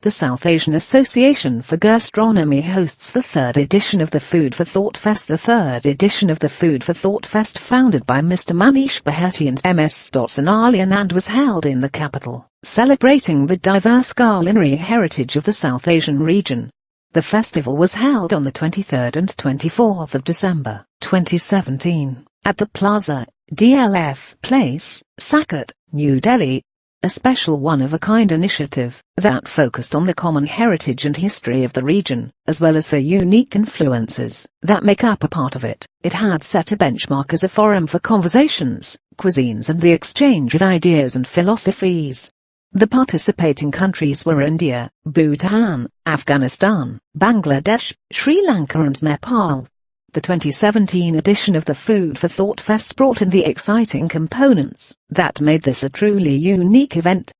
The South Asian Association for Gastronomy hosts the third edition of the Food for Thought Fest. The third edition of the Food for Thought Fest, founded by Mr. Maneesh, Baheti and Ms.Sonali, Anand, was held in the capital, celebrating the diverse culinary heritage of the South Asian region. The festival was held on the 23rd and 24th of December, 2017, at the Plaza, DLF Place, Saket, New Delhi. A special one-of-a-kind initiative that focused on the common heritage and history of the region, as well as the unique influences that make up a part of it. It had set a benchmark as a forum for conversations, cuisines and the exchange of ideas and philosophies. The participating countries were India, Bhutan, Afghanistan, Bangladesh, Sri Lanka and Nepal. The 2017 edition of the Food for Thought Fest brought in the exciting components that made this a truly unique event.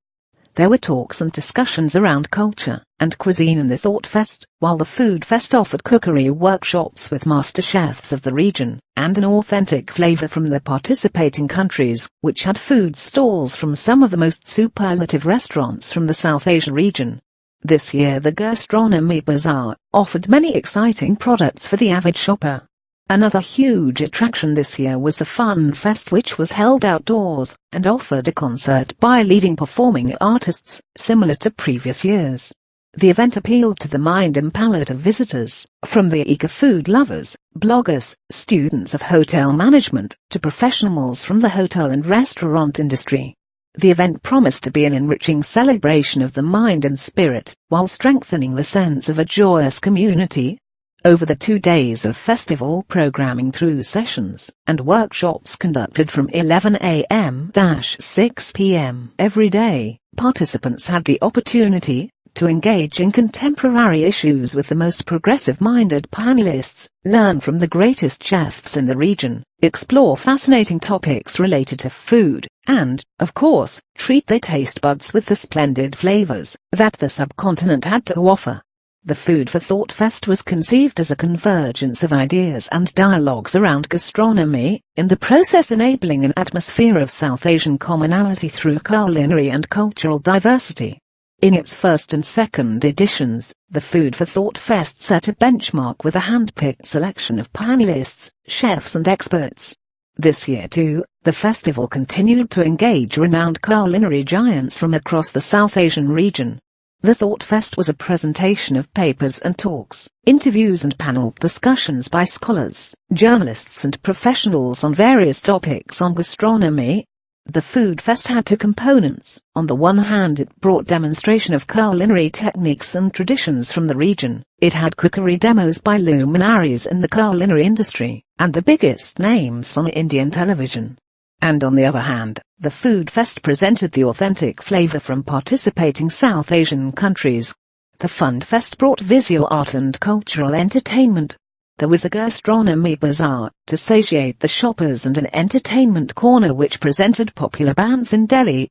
There were talks and discussions around culture and cuisine in the Thought Fest, while the Food Fest offered cookery workshops with master chefs of the region, and an authentic flavor from the participating countries, which had food stalls from some of the most superlative restaurants from the South Asia region. This year the Gastronomy Bazaar offered many exciting products for the avid shopper. Another huge attraction this year was the Fun Fest, which was held outdoors and offered a concert by leading performing artists, similar to previous years. The event appealed to the mind and palate of visitors, from the eager food lovers, bloggers, students of hotel management, to professionals from the hotel and restaurant industry. The event promised to be an enriching celebration of the mind and spirit, while strengthening the sense of a joyous community. Over the 2 days of festival programming, through sessions and workshops conducted from 11 a.m.-6 p.m. every day, participants had the opportunity to engage in contemporary issues with the most progressive-minded panelists, learn from the greatest chefs in the region, explore fascinating topics related to food, and, of course, treat their taste buds with the splendid flavors that the subcontinent had to offer. The Food for Thought Fest was conceived as a convergence of ideas and dialogues around gastronomy, in the process enabling an atmosphere of South Asian commonality through culinary and cultural diversity. In its first and second editions, the Food for Thought Fest set a benchmark with a hand-picked selection of panelists, chefs and experts. This year too, the festival continued to engage renowned culinary giants from across the South Asian region. The Thought Fest was a presentation of papers and talks, interviews and panel discussions by scholars, journalists and professionals on various topics on gastronomy. The Food Fest had two components. On the one hand, it brought demonstration of culinary techniques and traditions from the region. It had cookery demos by luminaries in the culinary industry, and the biggest names on Indian television. And on the other hand, the Food Fest presented the authentic flavor from participating South Asian countries. The Fun Fest brought visual art and cultural entertainment. There was a gastronomy bazaar to satiate the shoppers and an entertainment corner which presented popular bands in Delhi,